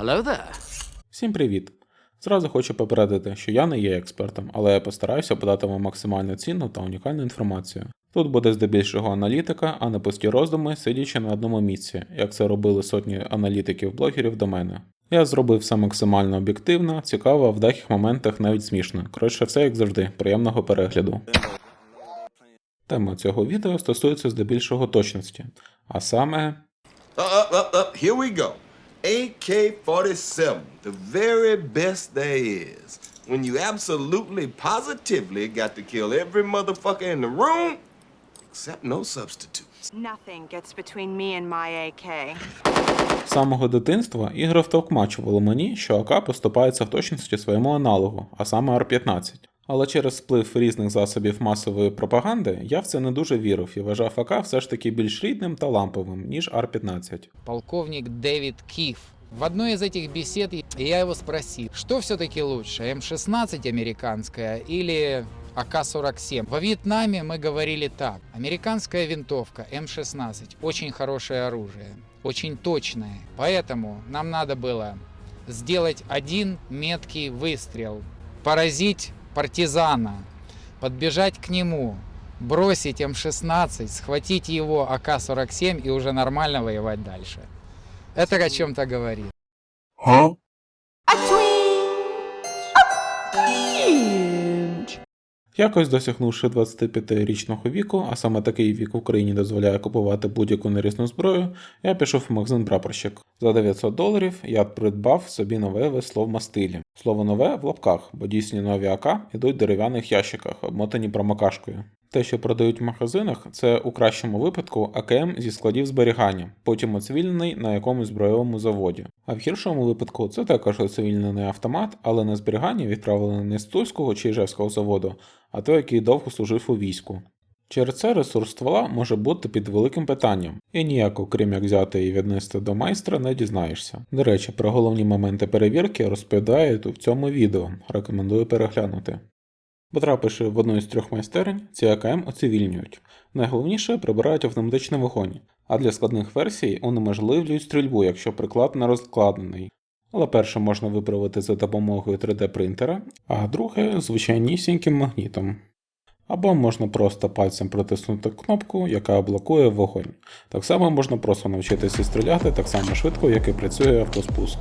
Hello there. Всім привіт! Зразу хочу попередити, що я не є експертом, але я постараюся подати вам максимально цінну та унікальну інформацію. Тут буде здебільшого аналітика, а не пусті роздуми, сидячи на одному місці, як це робили сотні аналітиків-блогерів до мене. Я зробив все максимально об'єктивно, цікаво, а в деяких моментах навіть смішно. Коротше, все як завжди, приємного перегляду. Тема цього відео стосується здебільшого точності, а саме... Here we go. AK-47, the very best there is. When you absolutely, positively got to kill every motherfucker in the room, except no substitutes. Nothing gets between me and my AK. З самого дитинства ігри втовкмачували мені, що АК поступається в точності своєму аналогу, а саме Ар-15. Але через вплив різних засобів масової пропаганди я в це не дуже вірив і вважав АК все ж таки більш рідним та ламповим, ніж Ар-15. Полковник Дэвид Киф. В одной из этих бесед я его спросил, что все-таки лучше, М-16 американская или АК-47. Во Вьетнаме мы говорили так: американская винтовка М-16 очень хорошее оружие, очень точное, поэтому нам надо было сделать один меткий выстрел, поразить партизана, подбежать к нему, бросить М-16, схватить его АК-47 и уже нормально воевать дальше. Это о чем-то говорит. Якось досягнувши 25-річного віку, а саме такий вік в Україні дозволяє купувати будь-яку нерізну зброю, я пішов в магазин «Прапорщик». За $900 я придбав собі нове весло в мастилі. Слово «нове» в лапках, бо дійсні нові АК ідуть в дерев'яних ящиках, обмотані промокашкою. Те, що продають в магазинах, це у кращому випадку АКМ зі складів зберігання, потім оцивільнений на якомусь збройовому заводі. А в гіршому випадку це також оцивільнений автомат, але на зберігання відправлений не з Тульського чи Іжевського заводу, а той, який довго служив у війську. Через це ресурс ствола може бути під великим питанням, і ніяко, крім як взяти і віднести до майстра, не дізнаєшся. До речі, про головні моменти перевірки розповідаю в цьому відео, рекомендую переглянути. Потрапивши в одну із 3 майстерень, ці АКМ оцивільнюють. Найголовніше – прибирають автоматичний вогонь, а для складних версій унеможливлюють стрільбу, якщо приклад не розкладений. Але перше можна виправити за допомогою 3D-принтера, а друге – звичайнісіньким магнітом. Або можна просто пальцем протиснути кнопку, яка блокує вогонь. Так само можна просто навчитися стріляти так само швидко, як і працює автоспуск.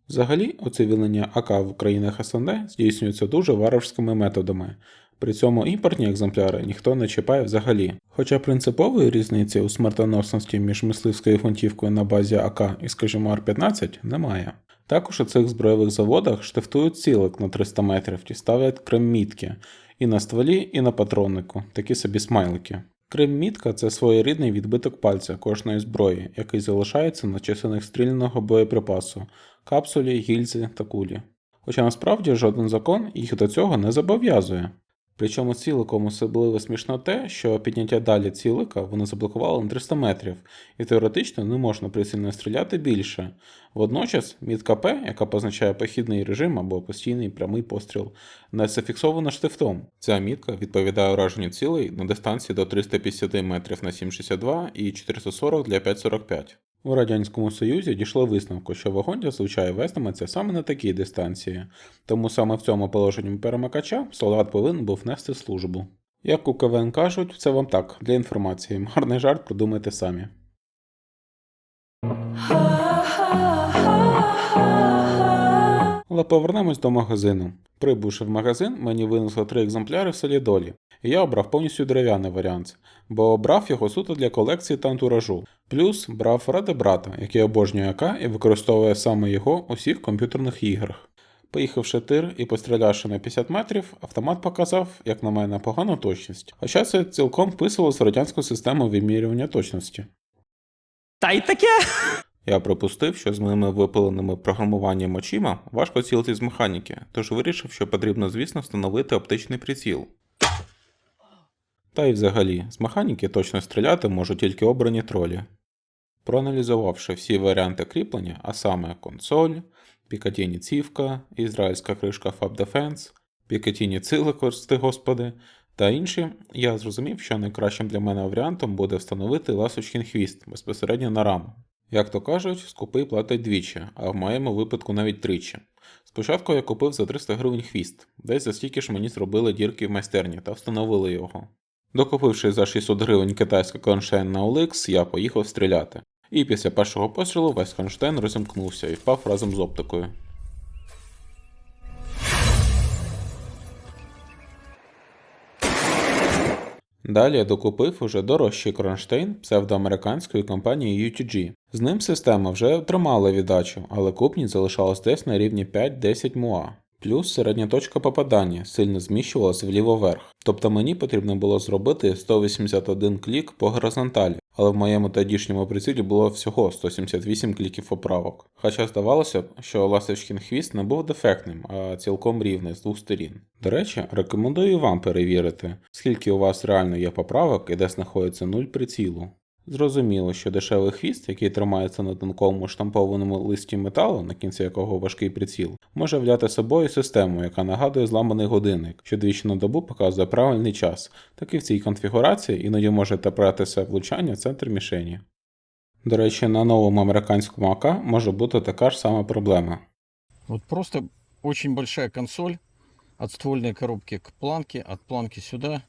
Взагалі, оцивілення АК в країнах СНД здійснюється дуже варварськими методами. При цьому імпортні екземпляри ніхто не чіпає взагалі. Хоча принципової різниці у смертоносності між мисливською гвинтівкою на базі АК і, скажімо, Ар-15 немає. Також у цих збройових заводах штифтують цілик на 300 метрів і ставлять крем-мітки і на стволі, і на патроннику, такі собі смайлики. Крем-мітка – це своєрідний відбиток пальця кожної зброї, який залишається на частинах стрільного боєприпасу, капсулі, гільзи та кулі. Хоча насправді жоден закон їх до цього не зобов'язує. Причому ціликом особливо смішно те, що підняття далі цілика вони заблокували на 300 метрів, і теоретично не можна прицільно стріляти більше. Водночас мітка П, яка позначає похідний режим або постійний прямий постріл, не зафіксована штифтом. Ця мітка відповідає ураженню цілей на дистанції до 350 метрів на 7,62 і 440 для 5,45. У Радянському Союзі дійшли висновку, що вогонь зазвичай вестиметься саме на такій дистанції, тому саме в цьому положенні перемикача солдат повинен був нести службу. Як у КВН кажуть, це вам так, для інформації, гарний жарт продумайте самі. Але повернемось до магазину. Прибувши в магазин, мені винесли 3 екземпляри в солідолі, і я обрав повністю дерев'яний варіант, бо обрав його суто для колекції та антуражу. Плюс брав ради брата, який обожнює АК і використовує саме його у всіх комп'ютерних іграх. Поїхавши тир і пострілявши на 50 метрів, автомат показав, як на мене, погану точність. Хоча це цілком вписувалося в радянську систему вимірювання точності. Та й таке. Я припустив, що з моїми випаленими програмуванням очима важко цілити з механіки, тож вирішив, що потрібно, звісно, встановити оптичний приціл. Та й взагалі, з механіки точно стріляти можуть тільки обрані тролі. Проаналізувавши всі варіанти кріплення, а саме консоль, Picatinny цівка, ізраїльська кришка Fab Defense, Picatinny цили, прости господи, та інші, я зрозумів, що найкращим для мене варіантом буде встановити ласточкин хвіст безпосередньо на раму. Як то кажуть, скупий платить двічі, а в моєму випадку навіть тричі. Спочатку я купив за 300 гривень хвіст, десь за стільки ж мені зробили дірки в майстерні та встановили його. Докупивши за 600 гривень китайський кронштейн на OLX, я поїхав стріляти. І після першого пострілу весь кронштейн розімкнувся і впав разом з оптикою. Далі я докупив уже дорожчий кронштейн псевдоамериканської компанії UTG. З ним система вже тримала віддачу, але купність залишалась десь на рівні 5-10 МУА. Плюс середня точка попадання сильно зміщувалася вліво-вверх. Тобто мені потрібно було зробити 181 клік по горизонталі, але в моєму тодішньому прицілі було всього 178 кліків поправок. Хоча здавалося б, що ласточкин хвіст не був дефектним, а цілком рівний з двох сторін. До речі, рекомендую вам перевірити, скільки у вас реально є поправок і де знаходиться нуль прицілу. Зрозуміло, що дешевий хвіст, який тримається на тонкому штампованому листі металу, на кінці якого важкий приціл, може являти собою систему, яка нагадує зламаний годинник, що двічі на добу показує правильний час, так і в цій конфігурації іноді може траплятися влучання в центр мішені. До речі, на новому американському АК може бути така ж сама проблема. Вот просто очень большая консоль от ствольной коробки к планке, от планки сюда.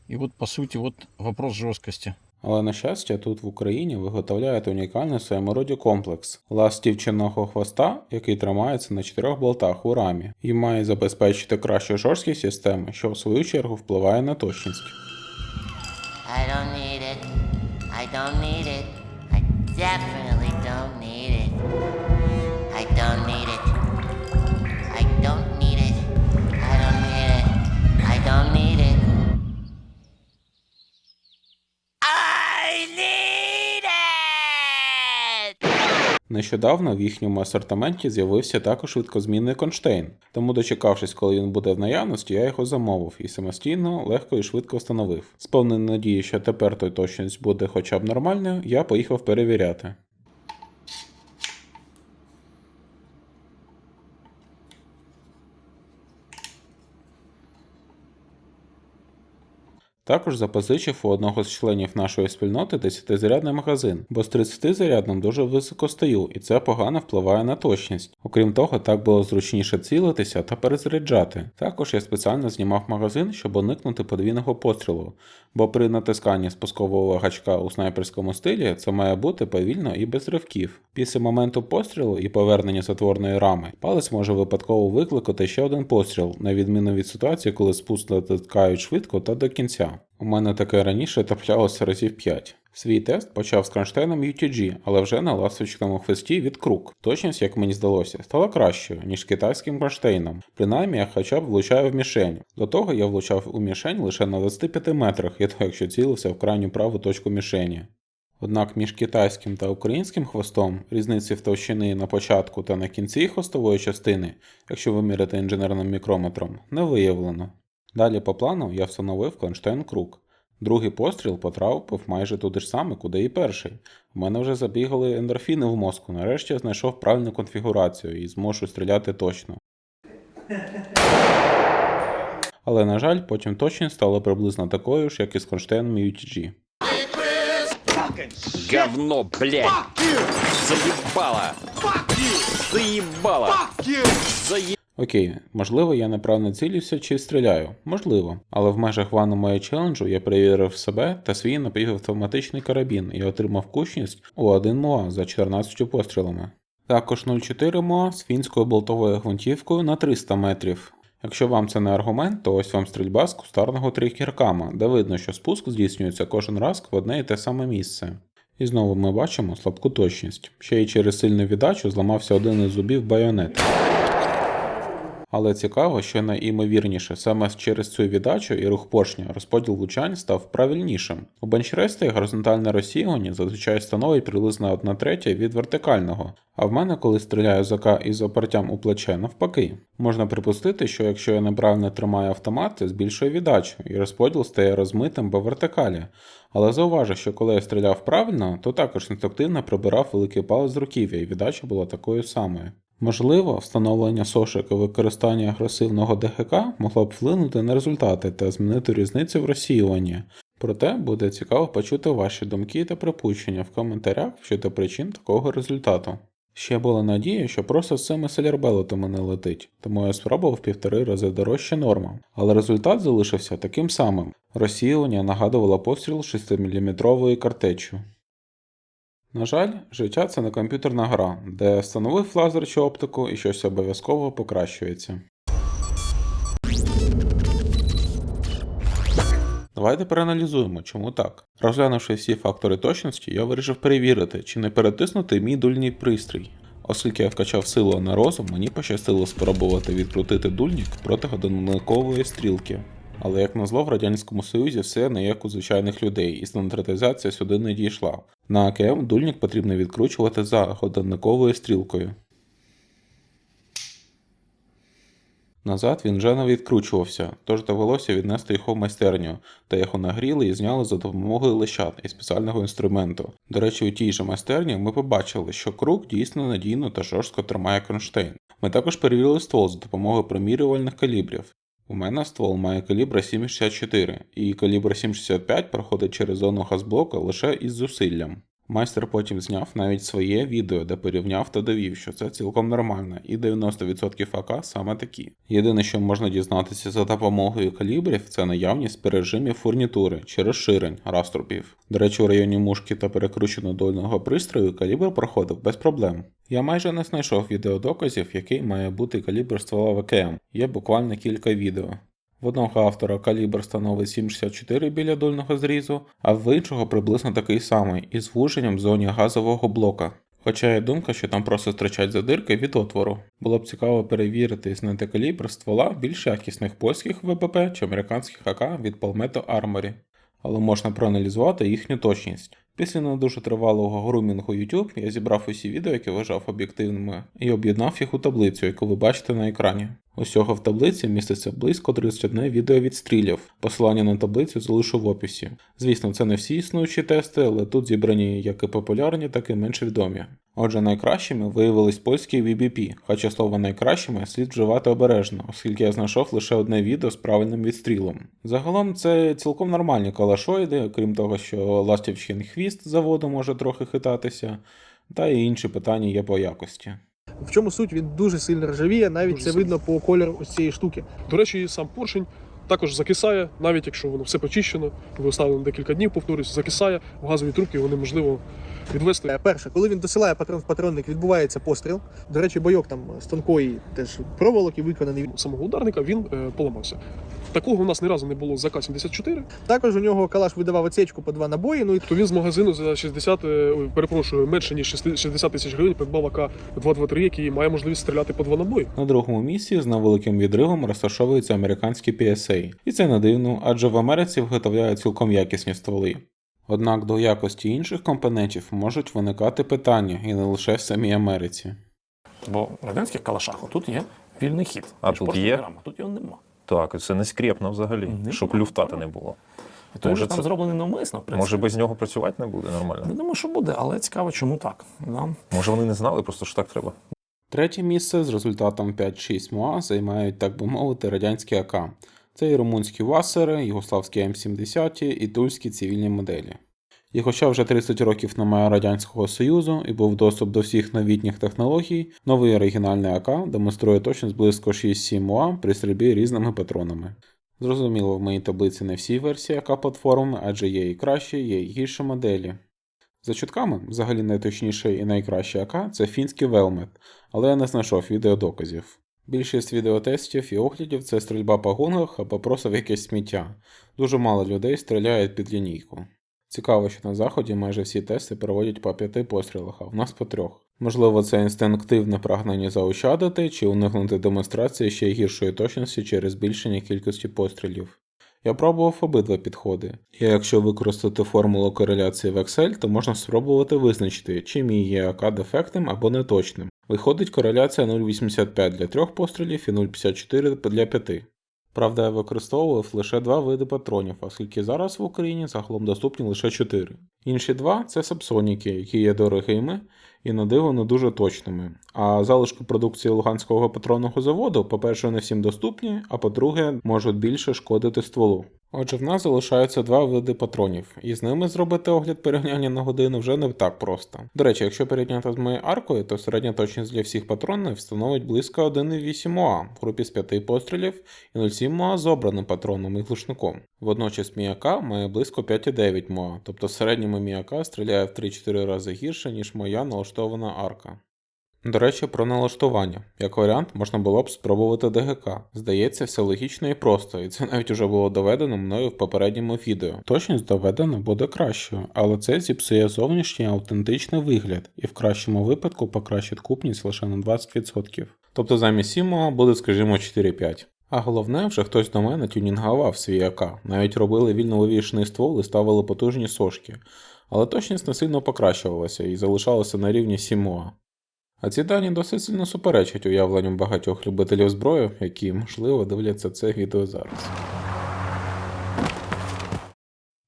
И вот по сути вот вопрос жесткости. Але, на щастя, тут в Україні виготовляють унікальний в своєму роді комплекс ластівчиного хвоста, який тримається на 4 болтах у рамі і має забезпечити кращу жорсткість системи, що в свою чергу впливає на точність. I don't need it. I don't need it. I definitely don't need it. I don't need it. I don't need it. I don't need it. I don't need it. I need it! Нещодавно в їхньому асортименті з'явився також швидкозмінний кронштейн, тому дочекавшись, коли він буде в наявності, я його замовив і самостійно, легко і швидко встановив. З повною надією, що тепер той точність буде хоча б нормальною, я поїхав перевіряти. Також запозичив у одного з членів нашої спільноти 10-зарядний магазин, бо з 30-зарядним дуже високо стою, і це погано впливає на точність. Окрім того, так було зручніше цілитися та перезаряджати. Також я спеціально знімав магазин, щоб уникнути подвійного пострілу, бо при натисканні спускового гачка у снайперському стилі це має бути повільно і без ривків. Після моменту пострілу і повернення затворної рами, палець може випадково викликати ще один постріл, на відміну від ситуації, коли спуск натискають швидко та до кінця. У мене таке раніше траплялося разів 5. Свій тест почав з кронштейном UTG, але вже на ласточкиному хвості від Krug. Точність, як мені здалося, стала кращою, ніж китайським кронштейном. Принаймні, я хоча б влучаю в мішень. До того я влучав у мішень лише на 25 метрах, і то якщо цілився в крайню праву точку мішені. Однак між китайським та українським хвостом різниці в товщини на початку та на кінці хвостової частини, якщо виміряти інженерним мікрометром, не виявлено. Далі по плану я встановив кронштейн Krug. Другий постріл потрапив майже туди ж саме, куди і перший. У мене вже забігали ендорфіни в мозку, нарешті я знайшов правильну конфігурацію і зможу стріляти точно. Але, на жаль, потім точність стала приблизно такою ж, як і з кронштейном UTG. Говно, блядь! Заебало! Заебало! Окей, можливо, я неправильно цілюся чи стріляю. Можливо. Але в межах вану моєї челенджу я перевірив себе та свій напівавтоматичний карабін і отримав кучність у 1 МУА за 14 пострілами. Також 0,4 МУА з фінською болтовою гвинтівкою на 300 метрів. Якщо вам це не аргумент, то ось вам стрільба з кустарного тригеркама, де видно, що спуск здійснюється кожен раз в одне і те саме місце. І знову ми бачимо слабку точність. Ще й через сильну віддачу зламався один із зубів байонета. Але цікаво, що найімовірніше, саме через цю віддачу і рух поршня розподіл влучань став правильнішим. У бенчресті горизонтальне розсіювання зазвичай становить приблизно 1/3 від вертикального, а в мене, коли стріляю з АК із опертям у плече, навпаки. Можна припустити, що якщо я неправильно тримаю автомат, це збільшує віддачу, і розподіл стає розмитим по вертикалі. Але зауважу, що коли я стріляв правильно, то також інстинктивно прибирав великий палець з руків'я, і віддача була такою самою. Можливо, встановлення сошок і використання агресивного ДГК могло б вплинути на результати та змінити різницю в розсіюванні. Проте буде цікаво почути ваші думки та припущення в коментарях щодо причин такого результату. Ще була надія, що просто з цими селярбелетами не летить, тому я спробував 1,5 рази дорожче норма. Але результат залишився таким самим. Розсіювання нагадувало постріл 6-мм картеччю. На жаль, життя – це не комп'ютерна гра, де встановив лазер чи оптику і щось обов'язково покращується. Давайте проаналізуємо, чому так. Розглянувши всі фактори точності, я вирішив перевірити, чи не перетиснути мій дульний пристрій. Оскільки я вкачав силу на розум, мені пощастило спробувати відкрутити дульник проти годинникової стрілки. Але як назло, в Радянському Союзі все не як у звичайних людей, і стандартизація сюди не дійшла. На АКМ дульник потрібно відкручувати за годинниковою стрілкою. Назад він вже не відкручувався, тож довелося віднести його в майстерню, де його нагріли і зняли за допомогою лещат і спеціального інструменту. До речі, у тій же майстерні ми побачили, що круг дійсно надійно та жорстко тримає кронштейн. Ми також перевірили ствол за допомогою промірювальних калібрів. У мене ствол має калібр 7,64, і калібр 7,65 проходить через зону газблока лише із зусиллям. Майстер потім зняв навіть своє відео, де порівняв та довів, що це цілком нормально, і 90% АК саме такі. Єдине, що можна дізнатися за допомогою калібрів, це наявність пережимів фурнітури чи розширень раструбів. До речі, у районі мушки та перекрученого дульного пристрою калібр проходив без проблем. Я майже не знайшов відеодоказів, який має бути калібр ствола ВКМ, є буквально кілька відео. В одного автора калібр становить 7,64 біля дульного зрізу, а в іншого приблизно такий самий, із звуженням в зоні газового блока. Хоча є думка, що там просто стирчать задирки від отвору. Було б цікаво перевірити і знайти калібр ствола більш якісних польських ВПП чи американських АК від Palmetto Armory. Але можна проаналізувати їхню точність. Після не дуже тривалого грумінгу YouTube я зібрав усі відео, які вважав об'єктивними, і об'єднав їх у таблицю, яку ви бачите на екрані. Усього в таблиці міститься близько 31 відео відстрілів. Посилання на таблицю залишу в описі. Звісно, це не всі існуючі тести, але тут зібрані як і популярні, так і менш відомі. Отже, найкращими виявились польські VBP, хоча слово найкращими слід вживати обережно, оскільки я знайшов лише одне відео з правильним відстрілом. Загалом це цілком нормальні калашоїди, окрім того, що ластівчин хвіст заводу може трохи хитатися, та і інші питання є по якості. В чому суть? Він дуже сильно ржавіє, навіть Дуже це сильно. видно по кольору ось цієї штуки. До речі, сам поршень також закисає, навіть якщо воно все почищено, ви оставили на декілька днів, повторюсь, закисає, в газові трубки вони можливо відвести. Перше, коли він досилає патрон в патронник, відбувається постріл. До речі, бойок там з тонкої теж проволоки виконаний. Самого ударника він поламався. Такого у нас ні разу не було з АК-74, Також у нього калаш видавав отсечку по 2 набої, ну і то він з магазину за 60, менше ніж 60 тисяч гривень придбав АК-223, який має можливість стріляти по 2 набої. На другому місці з невеликим відривом розташовується американський PSA. І це не дивно, адже в Америці виготовляють цілком якісні стволи. Однак до якості інших компонентів можуть виникати питання, і не лише в самій Америці. Бо в радянських калашах отут є вільний хід. А між тут поршнем є? і рамою. Тут його нема. Так, це не скрєпно взагалі, Нема. щоб люфтати не було. І той Може, же там це- зроблений навмисно, в принципі. Може без нього працювати не буде нормально? Не думаю, що буде, але цікаво, чому так. Да? Може вони не знали, просто що так треба. Третє місце з результатом 5-6 МОА займають, так би мовити, радянські АК. Це і румунські Вассери, югославські М70 і тульські цивільні моделі. І хоча вже 30 років немає Радянського Союзу і був доступ до всіх новітніх технологій, новий оригінальний АК демонструє точність близько 6-7 МОА при стрільбі різними патронами. Зрозуміло, в моїй таблиці не всі версії АК-платформи, адже є і кращі, є і гірші моделі. За чутками, взагалі найточніший і найкращий АК – це фінський Велмет, але я не знайшов відеодоказів. Більшість відеотестів і оглядів – це стрільба по гунгах або просто в якесь сміття. Дуже мало людей стріляють під лінійку. Цікаво, що на Заході майже всі тести проводять по 5 пострілах, а в нас по 3. Можливо, це інстинктивне прагнення заощадити чи уникнути демонстрації ще гіршої точності через збільшення кількості пострілів. Я пробував обидва підходи, і якщо використати формулу кореляції в Excel, то можна спробувати визначити, чи мій є АК дефектним або неточним. Виходить кореляція 0,85 для 3 пострілів і 0,54 для 5. Правда, я використовував лише 2 види патронів, оскільки зараз в Україні загалом доступні лише 4. Інші 2 – це сабсоніки, які є дорогими і на диво не дуже точними. А залишки продукції Луганського патронного заводу, по-перше, не всім доступні, а по-друге, можуть більше шкодити стволу. Отже, в нас залишаються 2 види патронів, і з ними зробити огляд порівняння на годину вже не так просто. До речі, якщо порівняти з моєю аркою, то середня точність для всіх патронів становить близько 1,8 ОА в групі з 5 пострілів і 0,7 ОА з обраним патроном і глушником. Водночас мій АК має близько 5,9 МОА, тобто в середньому мій АК стріляє в 3-4 рази гірше, ніж моя налаштована арка. До речі, про налаштування. Як варіант, можна було б спробувати ДГК. Здається, все логічно і просто, і це навіть уже було доведено мною в попередньому відео. Точність доведена буде кращою, але це зіпсує зовнішній автентичний вигляд, і в кращому випадку покращить купність лише на 20%. Тобто замість 7 МОА буде, скажімо, 4,5. А головне, вже хтось до мене тюнінгував свій АК, навіть робили вільно вивішений ствол і ставили потужні сошки. Але точність не сильно покращувалася і залишалася на рівні 7 МОА. А ці дані досить сильно суперечать уявленням багатьох любителів зброї, які, можливо, дивляться це відео зараз.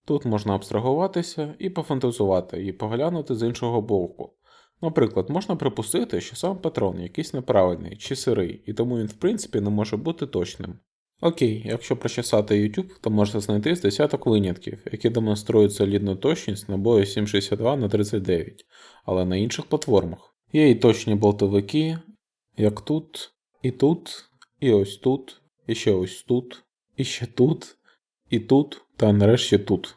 Тут можна абстрагуватися і пофантазувати, і поглянути з іншого боку. Наприклад, можна припустити, що сам патрон якийсь неправильний чи сирий, і тому він в принципі не може бути точним. Окей, якщо прочесати YouTube, то можна знайти з десяток винятків, які демонструють солідну точність набою 7,62х39, але на інших платформах. Є і точні болтовики, як тут, і ось тут, і ще ось тут, і ще тут, і тут, та нарешті тут.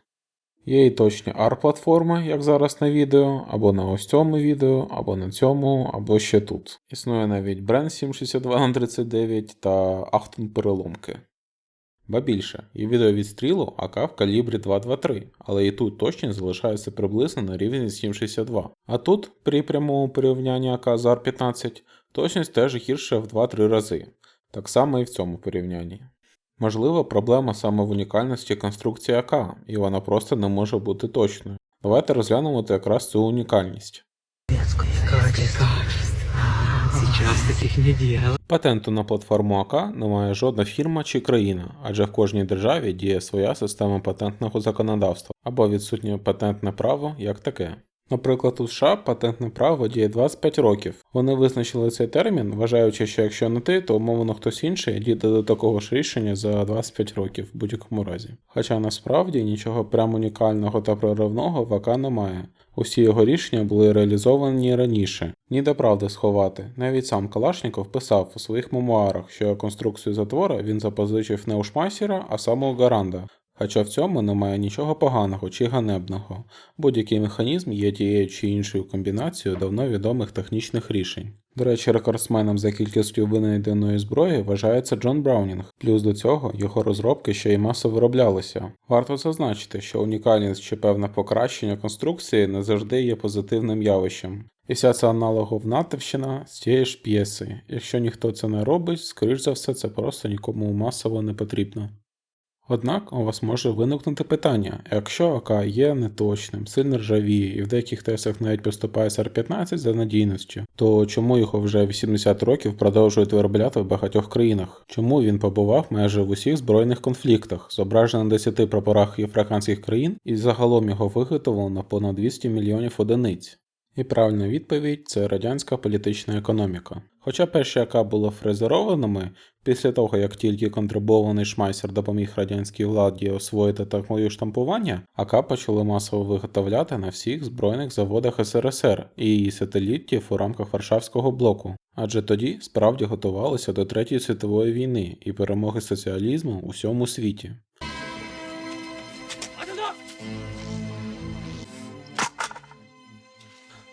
Є і точні AR-платформи, як зараз на відео, або на ось цьому відео, або на цьому, або ще тут. Існує навіть бренд 7,62х39 та Achtung переломки. Ба більше, є відеовідстрілу АК в калібрі 2.23, але і тут точність залишається приблизно на рівні 7,62. А тут, при прямому порівнянні АК з AR-15, точність теж гірша в 2-3 рази. Так само і в цьому порівнянні. Можливо, проблема саме в унікальності конструкції АК, і вона просто не може бути точною. Давайте розглянемо якраз цю унікальність. Патенту на платформу АК не має жодна фірма чи країна, адже в кожній державі діє своя система патентного законодавства, або відсутнє патентне право як таке. Наприклад, у США патентне право діє 25 років. Вони визначили цей термін, вважаючи, що якщо не ти, то умовно хтось інший дійде до такого ж рішення за 25 років в будь-якому разі. Хоча насправді нічого прям унікального та проривного в АК немає. Усі його рішення були реалізовані раніше. Ніде правди сховати. Навіть сам Калашніков писав у своїх мемуарах, що конструкцію затвора він запозичив не у Шмайсера, а саме у Гаранда. Хоча в цьому немає нічого поганого чи ганебного. Будь-який механізм є тією чи іншою комбінацією давно відомих технічних рішень. До речі, рекордсменом за кількістю винайденої зброї вважається Джон Браунінг, плюс до цього його розробки ще й масово вироблялися. Варто зазначити, що унікальність чи певне покращення конструкції не завжди є позитивним явищем. І вся ця аналоговнативщина з тієї ж п'єси. Якщо ніхто це не робить, скоріш за все це просто нікому масово не потрібно. Однак у вас може виникнути питання, якщо АК є неточним, сильно ржавіє і в деяких тестах навіть поступає з AR-15 за надійністю, то чому його вже 80 років продовжують виробляти в багатьох країнах? Чому він побував майже в усіх збройних конфліктах, зображений на 10 прапорах африканських країн і загалом його виготовлено понад 200 мільйонів одиниць? І правильна відповідь – це радянська політична економіка. Хоча перші АК були фрезерованими, після того як тільки контрибований Шмайсер допоміг радянській владі освоїти технологію штампування, АК почали масово виготовляти на всіх збройних заводах СРСР і її сателітів у рамках Варшавського блоку. Адже тоді справді готувалися до Третьої світової війни і перемоги соціалізму у всьому світі.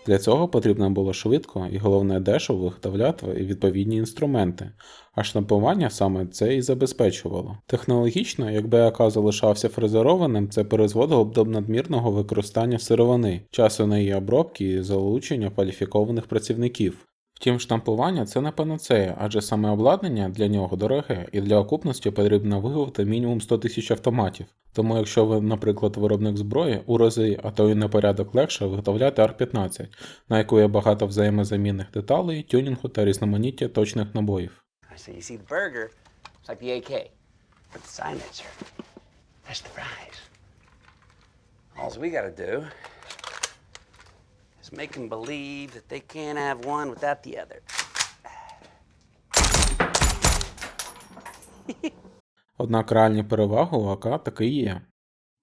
Для цього потрібно було швидко і головне дешево виготовляти відповідні інструменти, а штампування саме це і забезпечувало. Технологічно, якби АК залишався фрезерованим, це призводило б до надмірного використання сировини, часу на її обробки і залучення кваліфікованих працівників. Втім, штампування – це не панацея, адже саме обладнання для нього дороге, і для окупності потрібно виготовити мінімум 100 тисяч автоматів. Тому якщо ви, наприклад, виробник зброї, у рази, а то й на порядок легше виготовляти AR-15, на яку є багато взаємозамінних деталей, тюнінгу та різноманіття точних набоїв. So you see the burger, it's like the AK. But the signature, that's the prize. All we gotta do is make them believe that they can't have one without the other. Однак реальні переваги у АК таки є.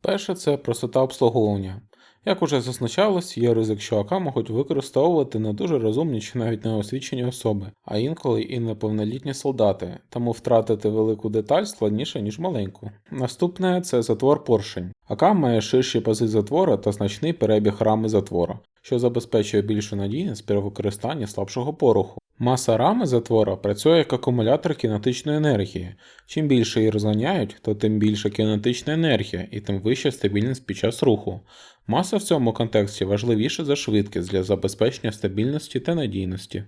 Перше – це простота обслуговування. Як уже зазначалось, є ризик, що АК можуть використовувати не дуже розумні чи навіть неосвічені особи, а інколи і неповнолітні солдати, тому втратити велику деталь складніше, ніж маленьку. Наступне – це затвор поршень. АК має ширші пази затвора та значний перебіг рами затвора, що забезпечує більшу надійність при використанні слабшого пороху. Маса рами затвора працює як акумулятор кінетичної енергії. Чим більше її розганяють, то тим більша кінетична енергія і тим вища стабільність під час руху. Маса в цьому контексті важливіша за швидкість для забезпечення стабільності та надійності.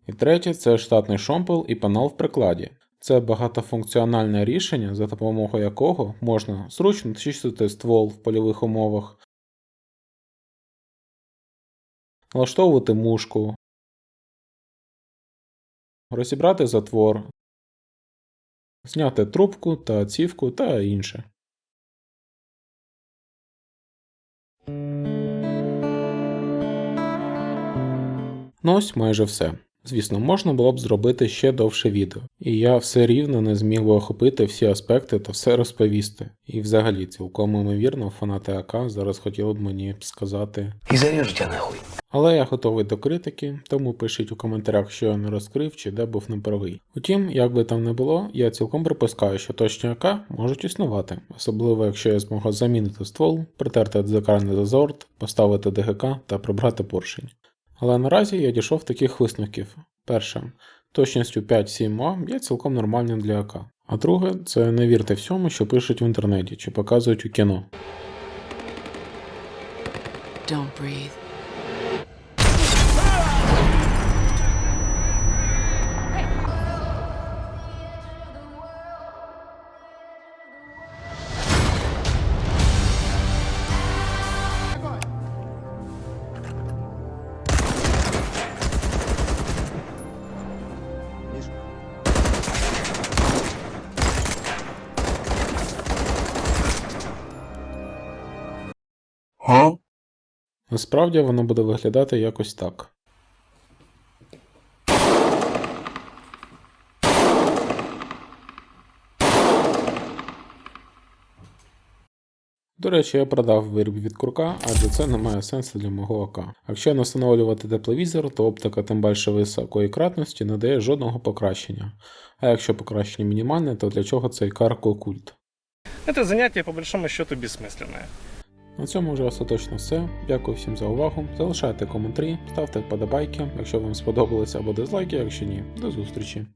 І третє – це штатний шомпел і панел в прикладі. Це багатофункціональне рішення, за допомогою якого можна зручно чистити ствол в польових умовах, налаштовувати мушку, розібрати затвор, зняти трубку та цівку та інше. Ну ось майже все. Звісно, можна було б зробити ще довше відео, і я все рівно не зміг би охопити всі аспекти та все розповісти. І взагалі, цілком імовірно, фанати АК зараз хотіли б мені сказати І заріжу тебе нахуй. Але я готовий до критики, тому пишіть у коментарях, що я не розкрив чи де був неправий. Утім, як би там не було, я цілком припускаю, що точні АК можуть існувати, особливо якщо я змогу замінити ствол, притерти дзеркальний зазор, поставити ДГК та прибрати поршень. Але наразі я дійшов таких висновків. Перше, точністю 5-7 Ом є цілком нормальним для АК. А друге, це не вірте всьому, що пишуть в інтернеті чи показують у кіно. Don't breathe. Насправді воно буде виглядати якось так. До речі, я продав виріб від курка, адже це не має сенсу для мого АК. Якщо не встановлювати тепловізор, то оптика тим більше високої кратності не дає жодного покращення. А якщо покращення мінімальне, то для чого цей карко-культ? Это занятие, по большому счету, бессмысленное. На цьому вже остаточно все. Дякую всім за увагу. Залишайте коментарі, ставте вподобайки, якщо вам сподобалося, або дизлайки, якщо ні. До зустрічі!